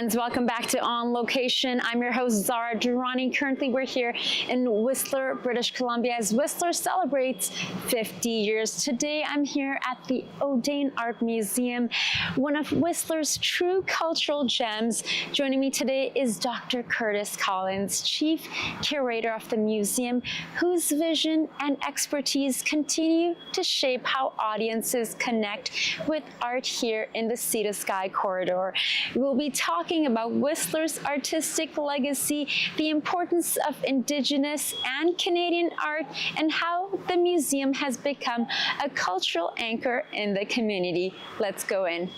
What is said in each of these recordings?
friends, welcome back to On Location. I'm your host, Zara Durrani. Currently, we're here in Whistler, British Columbia, as Whistler celebrates 50 years. Today, I'm here at the Audain Art Museum, one of Whistler's true cultural gems. Joining me today is Dr. Curtis Collins, Chief Curator of the museum, whose vision and expertise continue to shape how audiences connect with art here in the Sea to Sky corridor. We'll be talking about Whistler's artistic legacy, the importance of Indigenous and Canadian art, and how the museum has become a cultural anchor in the community. Let's go in.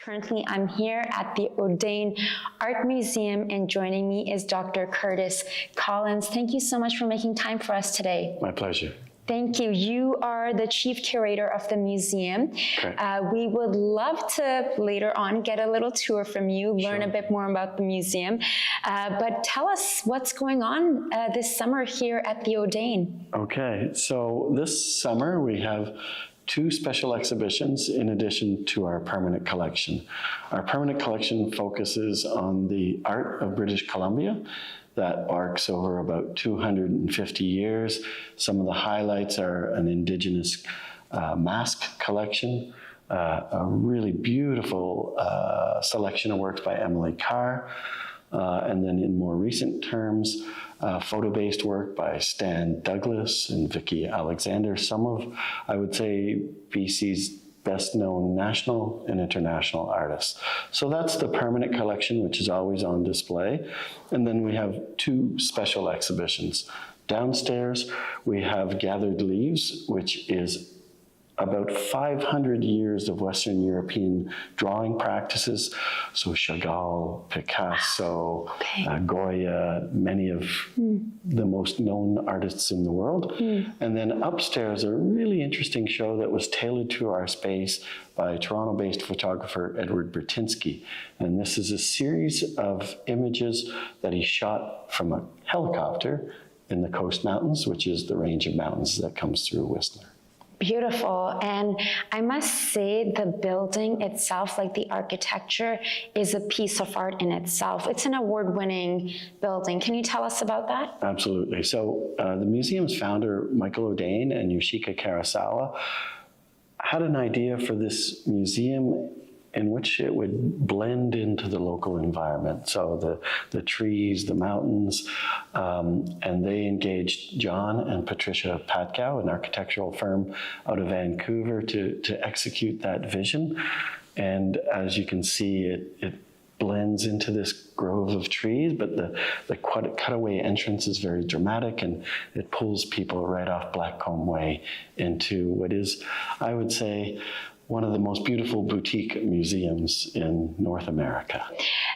Currently, I'm here at the Audain Art Museum, and joining me is Dr. Curtis Collins. Thank you so much for making time for us today. My pleasure. Thank you. You are the Chief Curator of the museum. We would love to later on get a little tour from you, learn a bit more about the museum. But tell us what's going on this summer here at the Audain. Okay, so this summer we have two special exhibitions in addition to our permanent collection. Our permanent collection focuses on the art of British Columbia that arcs over about 250 years. Some of the highlights are an Indigenous mask collection, a really beautiful selection of works by Emily Carr, and then in more recent terms, photo-based work by Stan Douglas and Vicki Alexander, some of, I would say, BC's best-known national and international artists. So that's the permanent collection, which is always on display. And then we have two special exhibitions. Downstairs, we have Gathered Leaves, which is about 500 years of Western European drawing practices. So Chagall, Picasso, Goya, many of the most known artists in the world. And then upstairs, a really interesting show that was tailored to our space by Toronto-based photographer Edward Bertinsky. And this is a series of images that he shot from a helicopter in the Coast Mountains, which is the range of mountains that comes through Whistler. Beautiful. And I must say the building itself, like the architecture, is a piece of art in itself. It's an award-winning building. Can you tell us about that? Absolutely. So the museum's founder, Michael Audain and Yoshika Karasawa, had an idea for this museum in which it would blend into the local environment. So the trees, the mountains, and they engaged John and Patricia Patkow, an architectural firm out of Vancouver, to execute that vision. And as you can see, it blends into this grove of trees, but the cutaway entrance is very dramatic, and it pulls people right off Blackcomb Way into what is, I would say, one of the most beautiful boutique museums in North America.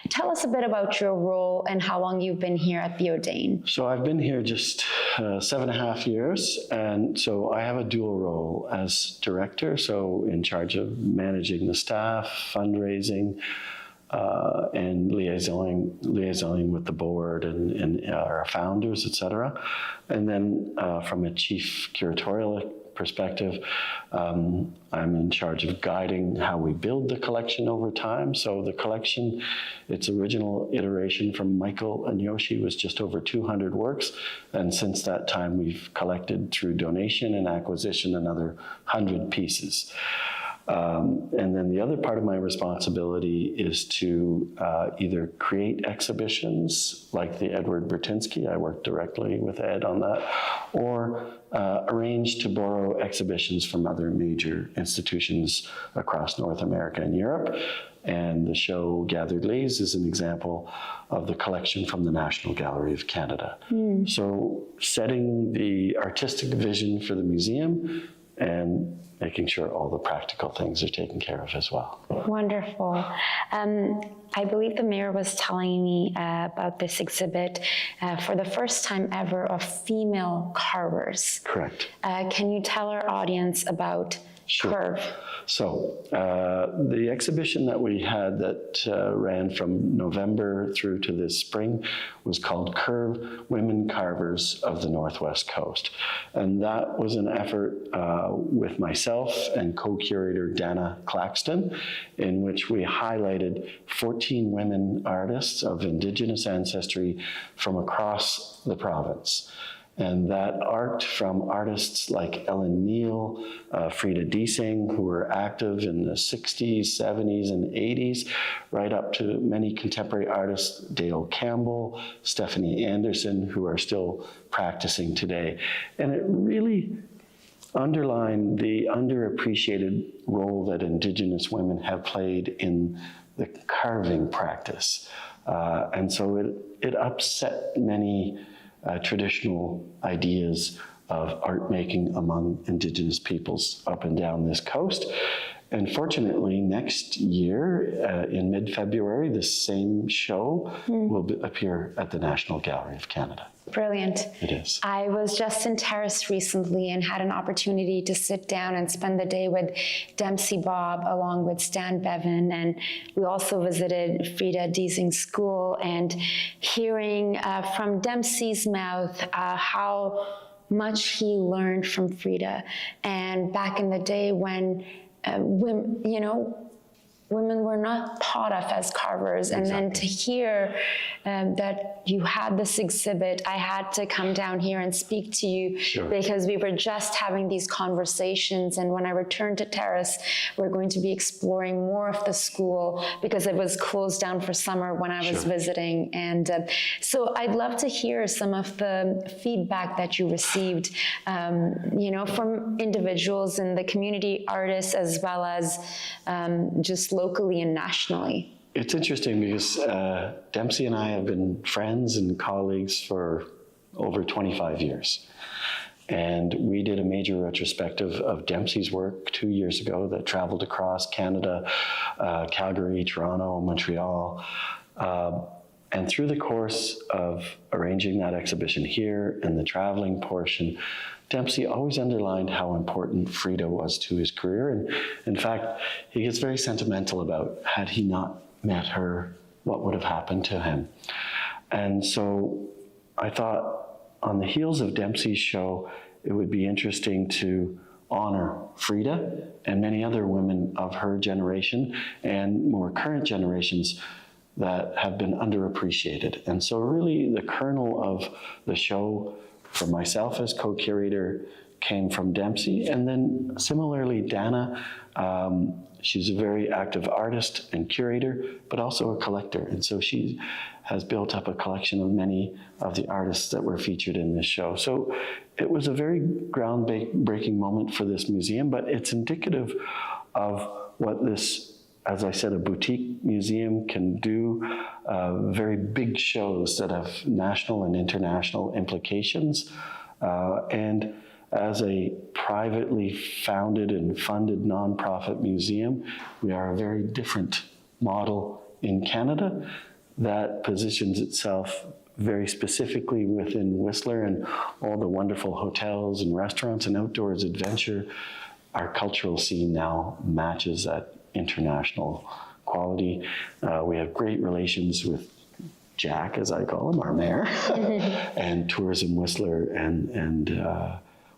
Tell us a bit about your role and how long you've been here at the Audain. So I've been here just 7.5 years, and so I have a dual role as director, so in charge of managing the staff, fundraising, and liaisoning with the board and our founders, etc. And then from a chief curatorial perspective, I'm in charge of guiding how we build the collection over time. So the collection, its original iteration from Michael and Yoshi was just over 200 works. And since that time, we've collected through donation and acquisition another 100 pieces. And then the other part of my responsibility is to either create exhibitions like the Edward Bertinsky, I work directly with Ed on that, or arrange to borrow exhibitions from other major institutions across North America and Europe. And the show Gathered Leaves is an example of the collection from the National Gallery of Canada. So setting the artistic vision for the museum and making sure all the practical things are taken care of as well. Wonderful. I believe the mayor was telling me about this exhibit for the first time ever of female carvers. Correct. Can you tell our audience about curve? So the exhibition that we had that ran from November through to this spring was called Curve Women Carvers of the Northwest Coast. And that was an effort with myself and co-curator Dana Claxton, in which we highlighted 14 women artists of Indigenous ancestry from across the province. And that art from artists like Ellen Neal, Frida Diesing, who were active in the 60s, 70s, and 80s, right up to many contemporary artists, Dale Campbell, Stephanie Anderson, who are still practicing today. And it really underlined the underappreciated role that Indigenous women have played in the carving practice. And so it upset many traditional ideas of art making among Indigenous peoples up and down this coast. And fortunately, next year, in mid-February, this same show will appear at the National Gallery of Canada. Brilliant. It is. I was just in Terrace recently and had an opportunity to sit down and spend the day with Dempsey Bob along with Stan Bevan, and we also visited Frida Diesing's school, and hearing from Dempsey's mouth how much he learned from Frida. And back in the day when women were not thought of as carvers. And then to hear that you had this exhibit, I had to come down here and speak to you because we were just having these conversations. And when I returned to Terrace, we're going to be exploring more of the school because it was closed down for summer when I was visiting. And so I'd love to hear some of the feedback that you received, from individuals in the community, artists, as well as just locally and nationally. It's interesting because Dempsey and I have been friends and colleagues for over 25 years. And we did a major retrospective of Dempsey's work 2 years ago that traveled across Canada, Calgary, Toronto, Montreal. And through the course of arranging that exhibition here and the traveling portion, Dempsey always underlined how important Frida was to his career. And in fact, he gets very sentimental about, had he not met her, what would have happened to him? And so I thought on the heels of Dempsey's show, it would be interesting to honor Frida and many other women of her generation and more current generations that have been underappreciated. And so really the kernel of the show for myself as co-curator came from Dempsey. And then similarly, Dana, she's a very active artist and curator, but also a collector. And so she has built up a collection of many of the artists that were featured in this show. So it was a very groundbreaking moment for this museum, but it's indicative of what this, as I said, a boutique museum can do, very big shows that have national and international implications. And as a privately founded and funded nonprofit museum, we are a very different model in Canada that positions itself very specifically within Whistler and all the wonderful hotels and restaurants and outdoors adventure. Our cultural scene now matches that international quality. We have great relations with Jack, as I call him, our mayor, and Tourism Whistler, and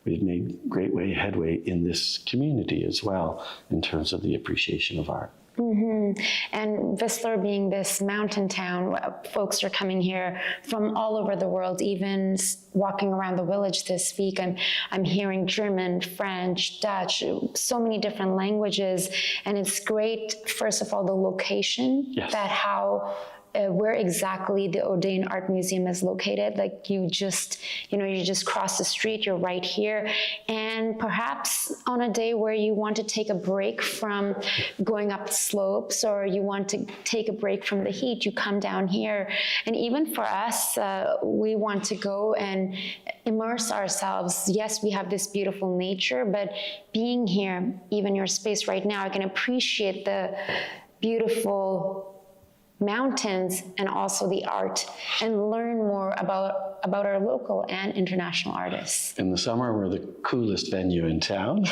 we've made great headway in this community as well in terms of the appreciation of art. And Whistler being this mountain town, folks are coming here from all over the world. Even walking around the village this week, I'm hearing German, French, Dutch, so many different languages. And it's great, first of all, the location, that how where exactly the Audain Art Museum is located. Like you just cross the street, you're right here. And perhaps on a day where you want to take a break from going up the slopes, or you want to take a break from the heat, you come down here. And even for us, we want to go and immerse ourselves. Yes, we have this beautiful nature, but being here, even your space right now, I can appreciate the beautiful mountains and also the art, and learn more about our local and international artists. In the summer, we're the coolest venue in town.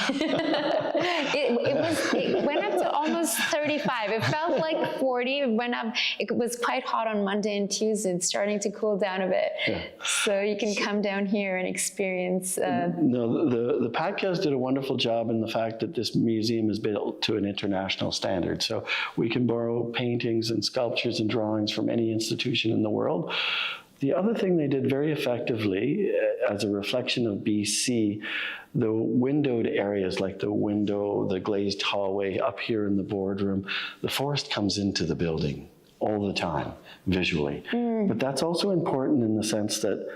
It went up to almost 35. It felt like 40. It went up. It was quite hot on Monday and Tuesday. It's starting to cool down a bit. Yeah. So you can come down here and experience. No, the podcast did a wonderful job in the fact that this museum is built to an international standard. So we can borrow paintings and sculptures and drawings from any institution in the world. The other thing they did very effectively, as a reflection of BC, the windowed areas like the glazed hallway up here in the boardroom, the forest comes into the building all the time, visually. But that's also important in the sense that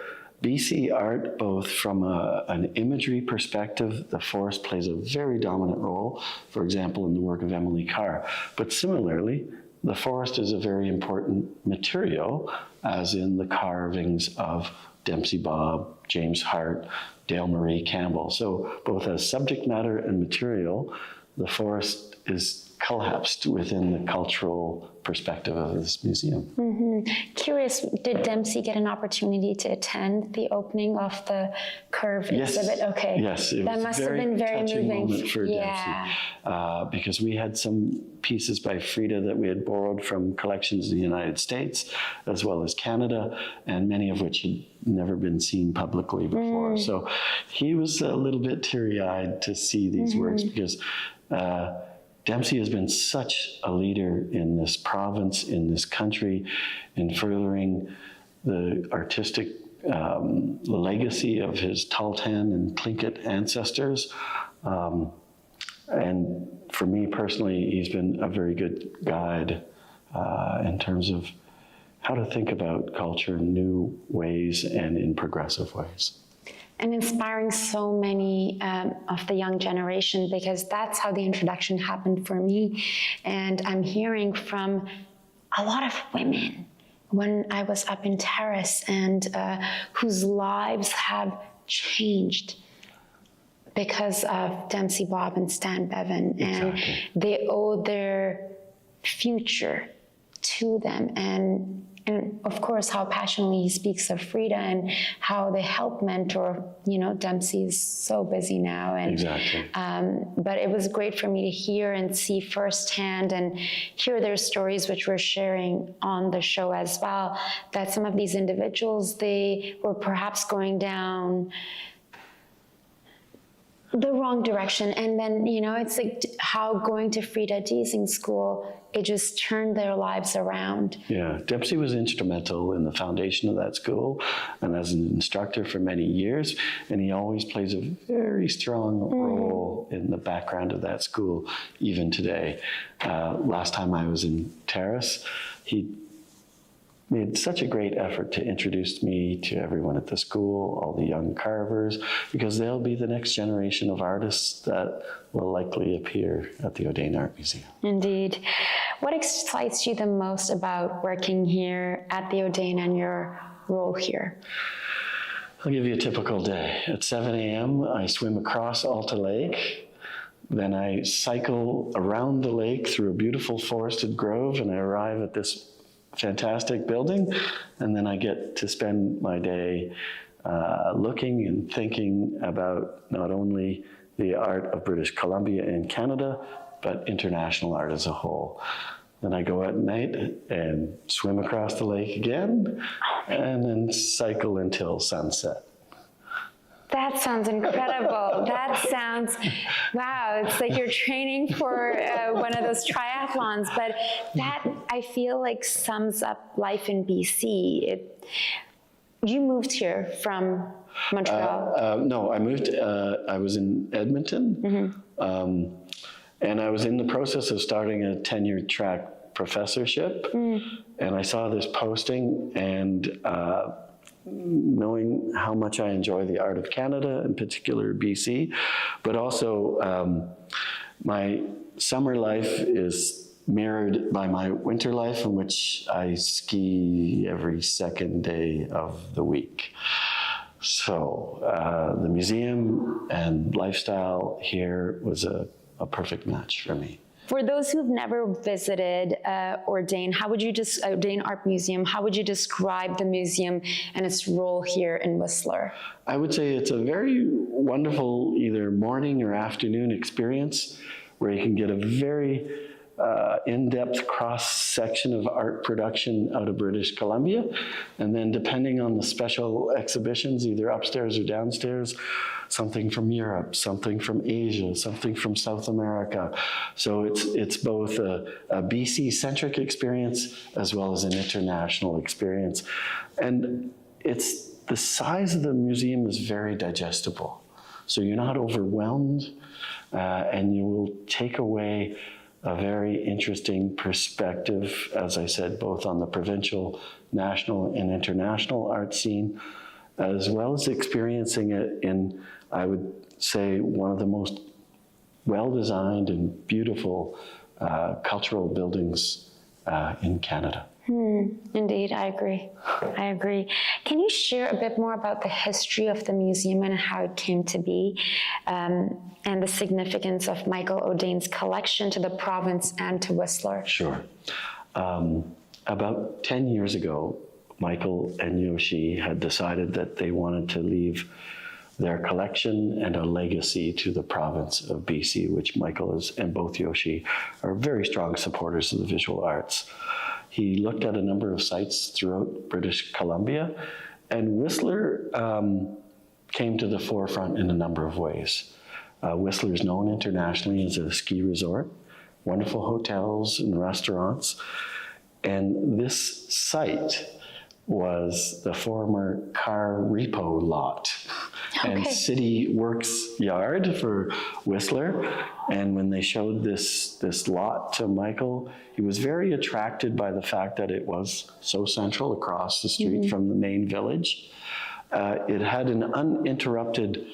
BC art, both from an imagery perspective, the forest plays a very dominant role, for example, in the work of Emily Carr. But similarly, the forest is a very important material, as in the carvings of Dempsey Bob, James Hart, Dale Marie Campbell. So both as subject matter and material, the forest is collapsed within the cultural perspective of this museum. Curious, did Dempsey get an opportunity to attend the opening of the Curve exhibit? Okay. Yes, it was must a have been very touching moving moment for Dempsey, because we had some pieces by Frida that we had borrowed from collections in the United States as well as Canada, and many of which had never been seen publicly before. So he was a little bit teary-eyed to see these works, because Dempsey has been such a leader in this province, in this country, in furthering the artistic legacy of his Tahltan and Tlingit ancestors. And for me personally, he's been a very good guide in terms of how to think about culture in new ways and in progressive ways. And inspiring so many of the young generation, because that's how the introduction happened for me. And I'm hearing from a lot of women when I was up in TELUS, and whose lives have changed because of Dempsey Bob and Stan Bevan. And they owe their future to them. And of course, how passionately he speaks of Frida and how they help mentor. You know, Dempsey is so busy now. And, but it was great for me to hear and see firsthand and hear their stories, which we're sharing on the show as well, that some of these individuals, they were perhaps going down the wrong direction. And then, you know, it's like how going to Frida Deasing School, it just turned their lives around. Yeah, Dempsey was instrumental in the foundation of that school and as an instructor for many years. And he always plays a very strong role in the background of that school, even today. Last time I was in TELUS, he made such a great effort to introduce me to everyone at the school, all the young carvers, because they'll be the next generation of artists that will likely appear at the Audain Art Museum. Indeed. What excites you the most about working here at the Audain and your role here? I'll give you a typical day. At 7 a.m., I swim across Alta Lake. Then I cycle around the lake through a beautiful forested grove, and I arrive at this fantastic building, and then I get to spend my day looking and thinking about not only the art of British Columbia and Canada, but international art as a whole. Then I go at night and swim across the lake again, and then cycle until sunset. That sounds incredible. That sounds, wow, it's like you're training for one of those triathlons, but that, I feel like, sums up life in BC. You moved here from Montreal? No, I moved, I was in Edmonton, and I was in the process of starting a tenure track professorship, and I saw this posting, and knowing how much I enjoy the art of Canada, in particular BC, but also my summer life is mirrored by my winter life, in which I ski every second day of the week. So the museum and lifestyle here was a perfect match for me. For those who've never visited Audain, Audain Art Museum, how would you describe the museum and its role here in Whistler? I would say it's a very wonderful either morning or afternoon experience where you can get a very in-depth cross-section of art production out of British Columbia. And then depending on the special exhibitions, either upstairs or downstairs, something from Europe, something from Asia, something from South America. So it's both a BC-centric experience as well as an international experience. And the size of the museum is very digestible. So you're not overwhelmed, and you will take away a very interesting perspective, as I said, both on the provincial, national, and international art scene, as well as experiencing it in, I would say, one of the most well-designed and beautiful cultural buildings in Canada. Indeed, I agree. I agree. Can you share a bit more about the history of the museum and how it came to be, and the significance of Michael Audain's collection to the province and to Whistler? Sure. About 10 years ago, Michael and Yoshi had decided that they wanted to leave their collection and a legacy to the province of BC, which Michael and both Yoshi are very strong supporters of the visual arts. He looked at a number of sites throughout British Columbia, and Whistler came to the forefront in a number of ways. Whistler is known internationally as a ski resort, wonderful hotels and restaurants, and this site was the former car repo lot and city works yard for Whistler. And when they showed this lot to Michael, he was very attracted by the fact that it was so central across the street from the main village. It had an uninterrupted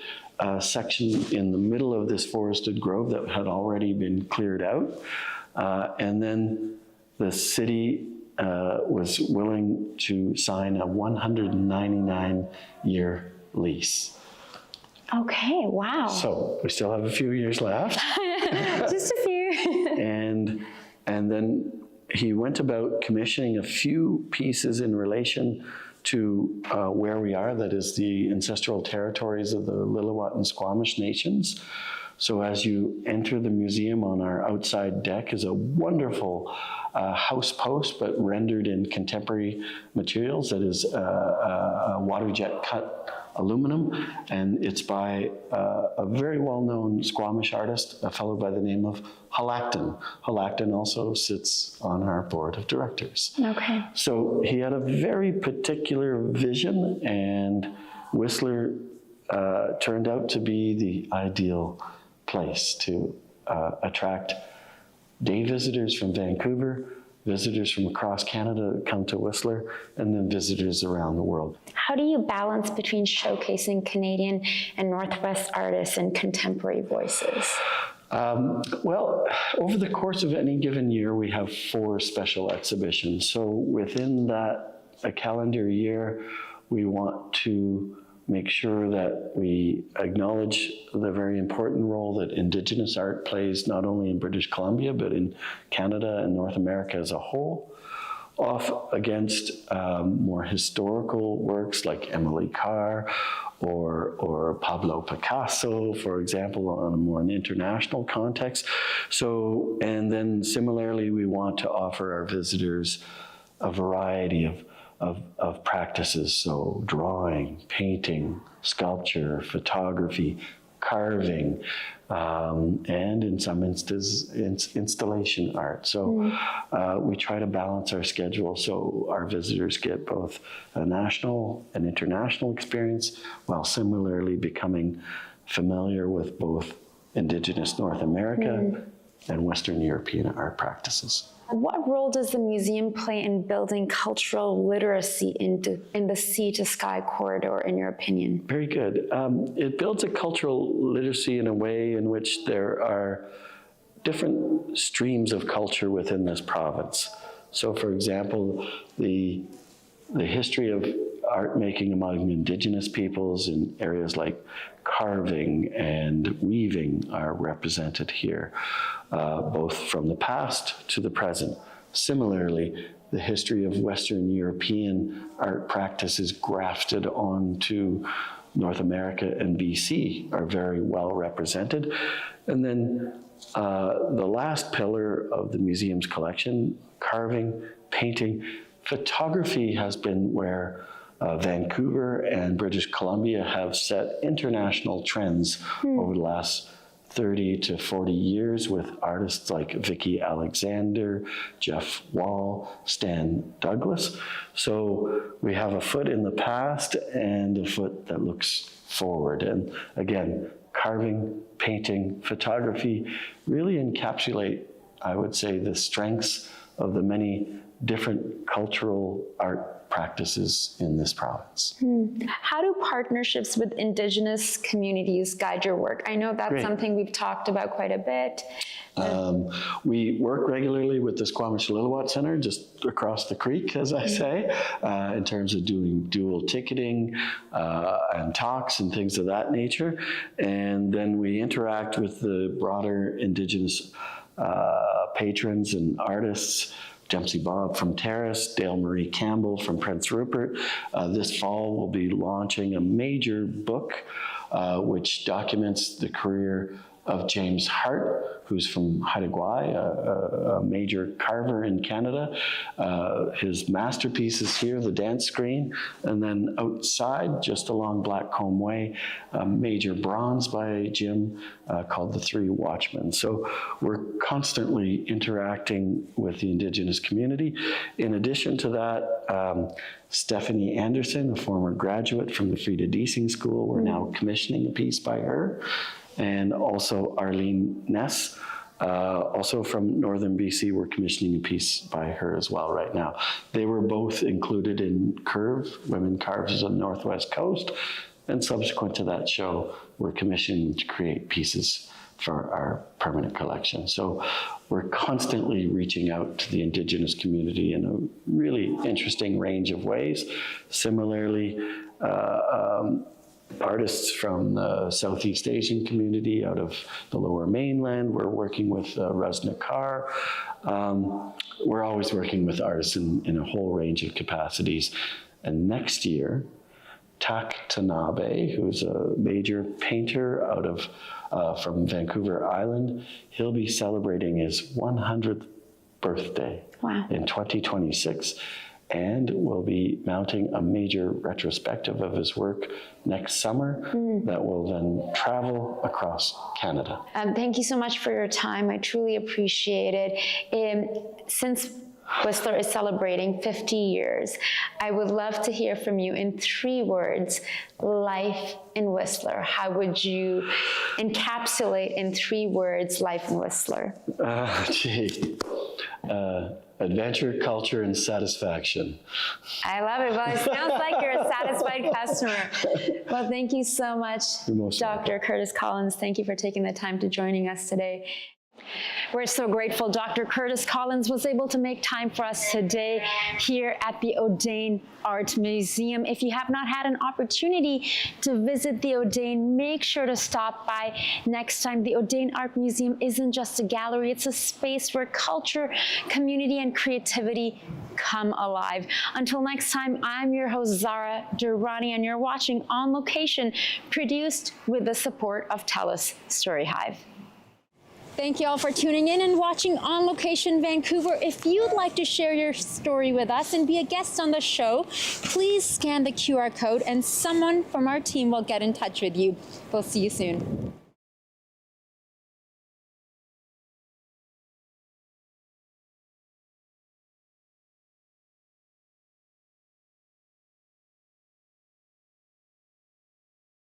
section in the middle of this forested grove that had already been cleared out. And then the city was willing to sign a 199-year lease. Okay, wow. So we still have a few years left. Just a few. and then he went about commissioning a few pieces in relation to where we are, that is the ancestral territories of the Lillooet and Squamish nations. So as you enter the museum, on our outside deck is a wonderful house post, but rendered in contemporary materials. That is a water jet cut aluminum, and it's by a very well-known Squamish artist, a fellow by the name of Halacton. Halacton also sits on our board of directors. Okay. So he had a very particular vision, and Whistler turned out to be the ideal place to attract day visitors from Vancouver, visitors from across Canada that come to Whistler, and then visitors around the world. How do you balance between showcasing Canadian and Northwest artists and contemporary voices? Well, over the course of any given year, we have 4 special exhibitions. So within that a calendar year, we want to make sure that we acknowledge the very important role that Indigenous art plays, not only in British Columbia, but in Canada and North America as a whole, off against more historical works like Emily Carr or Pablo Picasso, for example, on a more international context. So, and then similarly, we want to offer our visitors a variety of practices, so drawing, painting, sculpture, photography, carving, and in some instances, installation art. So we try to balance our schedule so our visitors get both a national and international experience, while similarly becoming familiar with both Indigenous North America and Western European art practices. What role does the museum play in building cultural literacy in the sea to sky corridor, in your opinion? Very good. It builds a cultural literacy in a way in which there are different streams of culture within this province. So for example, the history of art making among Indigenous peoples in areas like carving and weaving are represented here, both from the past to the present. Similarly, the history of Western European art practices grafted onto North America and BC are very well represented. And then the last pillar of the museum's collection, carving, painting, photography has been where Vancouver and British Columbia have set international trends over the last 30 to 40 years with artists like Vicki Alexander, Jeff Wall, Stan Douglas. So we have a foot in the past and a foot that looks forward. And again, carving, painting, photography really encapsulate, I would say, the strengths of the many different cultural art practices in this province. How do partnerships with Indigenous communities guide your work? I know that's something we've talked about quite a bit. We work regularly with the Squamish-Lillooet Center just across the creek, as I say, in terms of doing dual ticketing and talks and things of that nature. And then we interact with the broader Indigenous patrons and artists, Dempsey Bob from Terrace, Dale Marie Campbell from Prince Rupert. This fall, we'll be launching a major book which documents the career of James Hart, who's from Haida Gwaii, a major carver in Canada. His masterpiece is here, the dance screen, and then outside, just along Blackcomb Way, a major bronze by Jim called The Three Watchmen. So we're constantly interacting with the Indigenous community. In addition to that, Stephanie Anderson, a former graduate from the Frida Deasing School, we're now commissioning a piece by her. And also Arlene Ness, also from Northern BC, we're commissioning a piece by her as well right now. They were both included in Curve, Women Carvers of the Northwest Coast, and subsequent to that show, we're commissioned to create pieces for our permanent collection. So we're constantly reaching out to the Indigenous community in a really interesting range of ways. Similarly, artists from the Southeast Asian community out of the Lower Mainland. We're working with Raznakar. We're always working with artists in a whole range of capacities. And next year, Tak Tanabe, who's a major painter out of from Vancouver Island, he'll be celebrating his 100th birthday in 2026. And we'll be mounting a major retrospective of his work next summer that will then travel across Canada. Thank you so much for your time. I truly appreciate it. Since Whistler is celebrating 50 years, I would love to hear from you in 3 words, life in Whistler. How would you encapsulate in 3 words life in Whistler? Adventure, culture, and satisfaction. I love it. Well, it sounds like you're a satisfied customer. Well, thank you so much, Dr. Curtis Collins. Thank you for taking the time to joining us today. We're so grateful Dr. Curtis Collins was able to make time for us today here at the Audain Art Museum. If you have not had an opportunity to visit the Audain, make sure to stop by next time. The Audain Art Museum isn't just a gallery, it's a space where culture, community, and creativity come alive. Until next time, I'm your host, Zara Durrani, and you're watching On Location, produced with the support of TELUS STORYHIVE. Thank you all for tuning in and watching On Location Vancouver. If you'd like to share your story with us and be a guest on the show, please scan the QR code and someone from our team will get in touch with you. We'll see you soon.